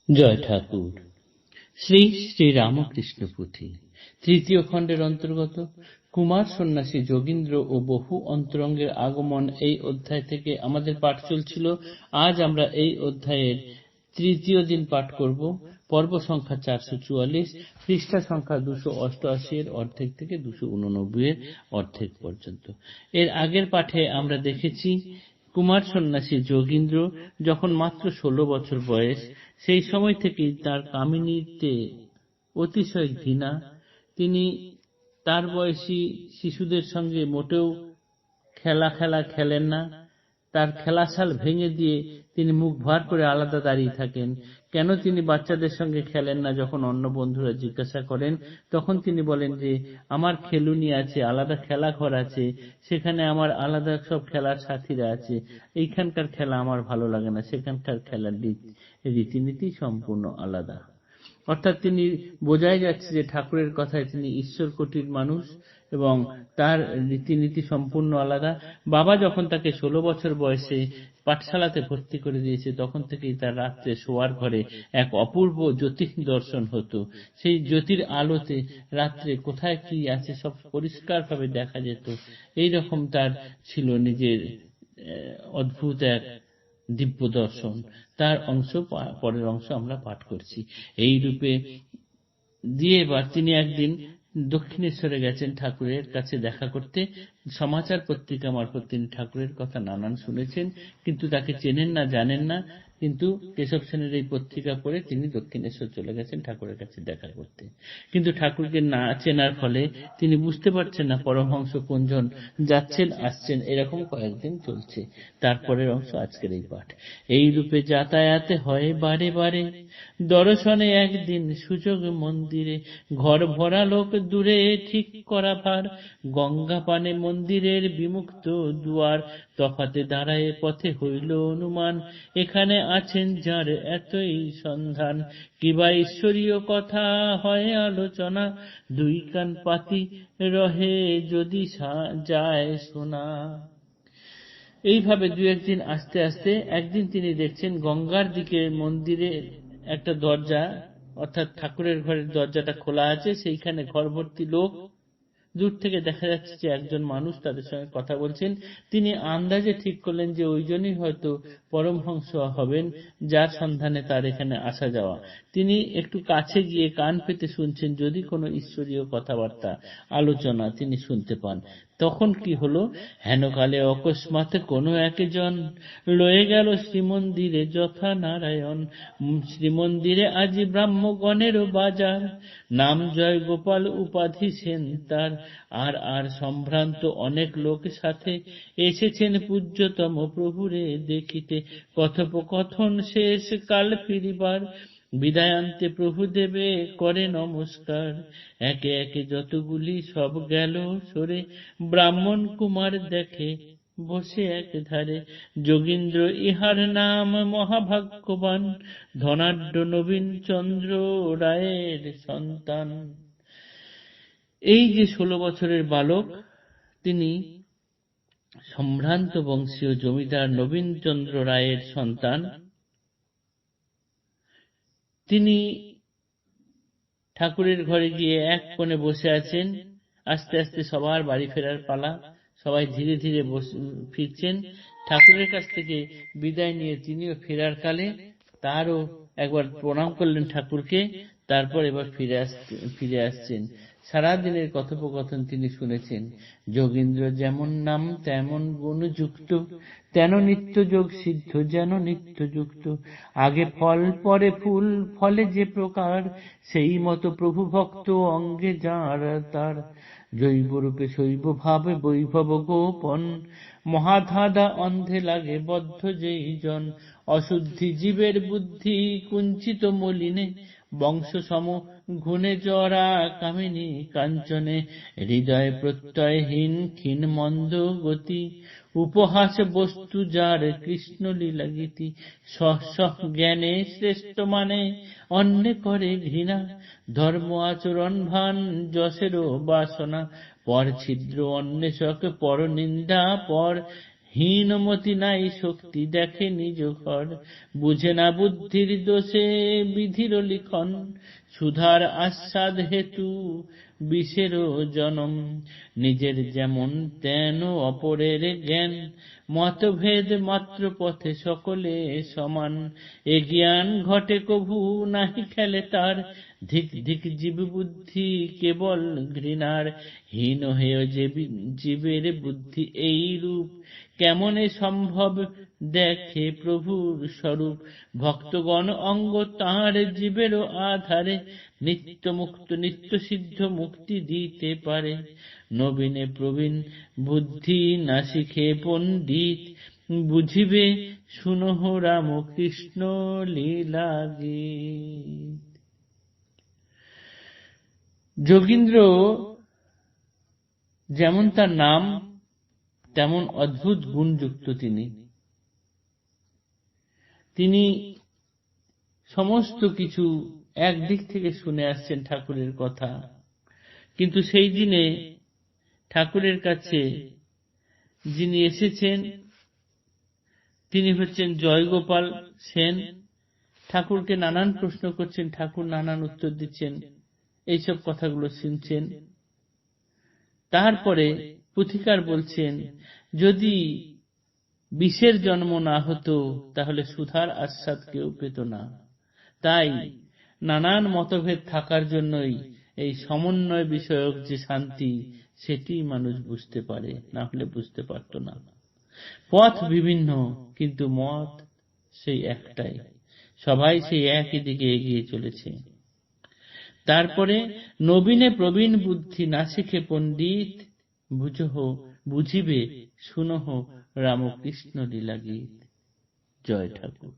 জয় ঠাকুর। শ্রী শ্রী রামকৃষ্ণ পুঁথি তৃতীয় খণ্ডের অন্তর্গত কুমার সন্ন্যাসী যোগীন্দ্র ও বহু অন্তরঙ্গের আগমন এই অধ্যায় থেকে আমাদের পাঠ চলছিল। আজ আমরা এই অধ্যায়ের তৃতীয় দিন পাঠ করব। পর্ব সংখ্যা 444, পৃষ্ঠা সংখ্যা 288 এর অর্ধেক থেকে 289 এর অর্ধেক পর্যন্ত। এর আগের পাঠে আমরা দেখেছি কুমার সন্ন্যাসী যোগীন্দ্র যখন মাত্র 16 বছর বয়স, সেই সময় থেকেই তার কামিনীতে অতিশয় ঘৃণা। তিনি তার বয়সী শিশুদের সঙ্গে মোটেও খেলা খেলেন না। তার খেলাশাল ভেঙে দিয়ে তিনি মুখ ভার করে আলাদা দাঁড়িয়ে থাকেন। কেন তিনি বাচ্চাদের সঙ্গে খেলেন না? যখন অন্য বন্ধুরা জিজ্ঞাসা করেন তখন তিনি বলেন যে আমার খেলুনি আছে, আলাদা খেলা ঘর আছে, সেখানে আমার আলাদা সব খেলার সাথীরা আছে, এইখানকার খেলা আমার ভালো লাগে না, সেখানকার খেলার রীতিনীতি সম্পূর্ণ আলাদা। অর্থাৎ তিনি বোঝাই যাচ্ছে যে ঠাকুরের কথায় তিনি ঈশ্বর কোটির মানুষ এবং তার রীতিনীতি সম্পূর্ণ আলাদা। বাবা যখন তাকে 16 বছর বয়সে পাঠশালাতে ভর্তি করে দিয়েছে তখন থেকেই তার রাত্রে শোয়ার ঘরে এক অপূর্ব জ্যোতি দর্শন হতো। সেই জ্যোতির আলোতে রাত্রে কোথায় কি আছে সব পরিষ্কারভাবে দেখা যেত। এইরকম তার ছিল নিজের অদ্ভুত এক দিব্য দর্শন। তার অংশ, পরের অংশ আমরা পাঠ করছি। এই রূপে দিয়ে এবার তিনি একদিন দক্ষিণেশ্বরে গেছেন ঠাকুরের কাছে দেখা করতে। সমাচার পত্রিকা মারফত তিনি ঠাকুরের কথা নানান শুনেছেন, কিন্তু তাকে চেনেন না, জানেন না। কিন্তু কেশব সেনের এই পত্রিকা পড়ে তিনি দক্ষিণেশ্বর চলে গেছেন ঠাকুরের কাছে দেখা করতে। কিন্তু ঠাকুরকে না চেনার ফলে তিনি বুঝতে পারছেন না পরমহংস কোনজন যাচ্ছেন আসছেন। এরকম কয়েকদিন চলছে। তারপরের অংশ আজকের এই পাঠ। এই রূপে যাতায়াতে হয় বারে বারে, দর্শনে একদিন সুযোগ মন্দিরে, ঘর ভরা লোক দূরে ঠিক করা ভার, গঙ্গা পানে মন্দিরের বিমুক্ত দুয়ার, তফাতে দাঁড়ায় পথে হইল অনুমান, এখানে আছেন যার এতই সন্ধান, কিবা ঈশ্বরীয় কথা হয় আলোচনা, দুই কান পাতি রহে যদি যায় শোনা। এইভাবে দু একদিন আস্তে আস্তে একদিন তিনি দেখছেন গঙ্গার দিকে মন্দিরে একটা দরজা, অর্থাৎ ঠাকুরের ঘরের দরজাটা খোলা আছে, সেইখানে ঘর ভর্তি লোক। দূর থেকে দেখা যাচ্ছে যে একজন মানুষ তাদের সঙ্গে কথা বলছেন। তিনি আন্দাজে ঠিক করলেন যে ওইজনই হয়তো পরমহংস হবেন যার সন্ধানে তার এখানে আসা যাওয়া। তিনি একটু কাছে গিয়ে কান পেতে শুনছেন যদি কোনো ঈশ্বরীয় কথাবার্তা আলোচনা তিনি শুনতে পান। তখন কি হলো, হেনকালে অকস্মাৎ কোনো একজন লয়ে গেল শ্রীমন্দিরে যথা নারায়ণ, শ্রীমন্দিরে আজি ব্রাহ্মগণের বাজার, নাম জয় গোপাল উপাধি সেন তার, আর সম্ভ্রান্ত অনেক লোক সাথে এসেছেন পূজ্যতম প্রভুরে দেখিতে, কথোপকথন শেষ কাল ফিরিবার, বিদায়ান্তে প্রভু দেবে করে নমস্কার, একে একে যতগুলি সব গেল সরে, ব্রাহ্মণ কুমার দেখে বসে এক ধারে, যোগীন্দ্র ইহার নাম মহাভাগ্যবান, ধনাঢ্য নবীন চন্দ্র রায়ের সন্তান। এই যে 16 বছরের বালক, তিনি সম্ভ্রান্ত বংশীয় জমিদার নবীনচন্দ্র রায়ের সন্তান। তিনি ঠাকুরের ঘরে গিয়ে এক কোণে বসে আছেন। আস্তে আস্তে সবার বাড়ি ফেরার পালা, সবাই ধীরে ধীরে ফিরছেন। ঠাকুরের কাছ থেকে বিদায় নিয়ে তিনিও ফেরার কালে তারও একবার প্রণাম করলেন ঠাকুরকে, তারপর এবার ফিরে আসছেন। সারাদিনের কথোপকথন তিনি শুনেছেন। যোগীন্দ্র যেমন নাম তেমন গুণযুক্ত, তেন নিত্য যোগ সিদ্ধ যেন নিত্যযুক্ত, আগে ফল পরে ফুল, ফলে যে প্রকার, সেই মতো প্রভু ভক্ত অঙ্গে যার তার, জৈবরূপে শৈব ভাবে বৈভব গোপন, মহাধাদা অন্ধে লাগে বদ্ধ যেই জন, অশুদ্ধি জীবের বুদ্ধি কুঞ্চিত মলিনে, বংশ সম গুণে জরা কামিনী কাঞ্চনে, হৃদয় প্রত্যয়হীন ক্ষীণ মন্দ গতি, উপহাস বস্তু যার কৃষ্ণ লীলা গীতি, সহ জ্ঞানে শ্রেষ্ঠ মানে অন্যে করে ঘৃণা, ধর্ম আচরণ ভান যশেরও বাসনা, পর ছিদ্র অন্বেষক পর নিন্দা পর, হীনমতি নাই শক্তি দেখে নিজ ঘর, বুঝে না বুদ্ধির দোষে বিধির লিখন, সুধার আস্বাদ হেতু বিষেরও জনম, নিজের যেমন তেন অপরের জ্ঞান, মতভেদ মাত্র পথে সকলে সমান, এ জ্ঞান ঘটে কভু নাহি খেলে তার, ধিক ধিক জীব বুদ্ধি কেবল ঘৃণার, হীন হেয় জীবের বুদ্ধি এই রূপ, কেমনে সম্ভব দেখে প্রভুর স্বরূপ, ভক্তগণ অঙ্গ তাঁর জীবেরও আধারে, নিত্য মুক্ত নিত্য সিদ্ধ মুক্তি দিতে পারে, নবীনে প্রবীণ বুদ্ধি না শিখে পণ্ডিত, বুঝিবে শুনহ রাম কৃষ্ণ লীলা গীত। যোগীন্দ্র যেমন তার নাম তেমন অদ্ভুত গুণযুক্ত তিনি সমস্ত কিছু একদিক থেকে শুনে আসছেন ঠাকুরের কথা, কিন্তু সেই দিনে ঠাকুরের কাছে যিনি এসেছেন তিনি হচ্ছেন জয়গোপাল সেন। ঠাকুরকে নানান প্রশ্ন করছেন, ঠাকুর নানান উত্তর দিচ্ছেন, এইসব কথাগুলো শুনছেন। তারপরে পুথিকার বলছেন, যদি বিষের জন্ম না হতো তাহলে সুধার আস্বাদ কেউ পেত না। তাই নানান মতভেদ থাকার জন্যই এই সমন্বয় বিষয়ক যে শান্তি, সেটি মানুষ বুঝতে পারে, না হলে বুঝতে পারত না। পথ বিভিন্ন কিন্তু মত সেই একটাই, সবাই সেই একই দিকে এগিয়ে চলেছে। তারপরে নবীনে প্রবীণ বুদ্ধি না শিখে পণ্ডিত, বুঝিবে শুনহ রামকৃষ্ণ লীলা গীত। জয় ঠাকুর।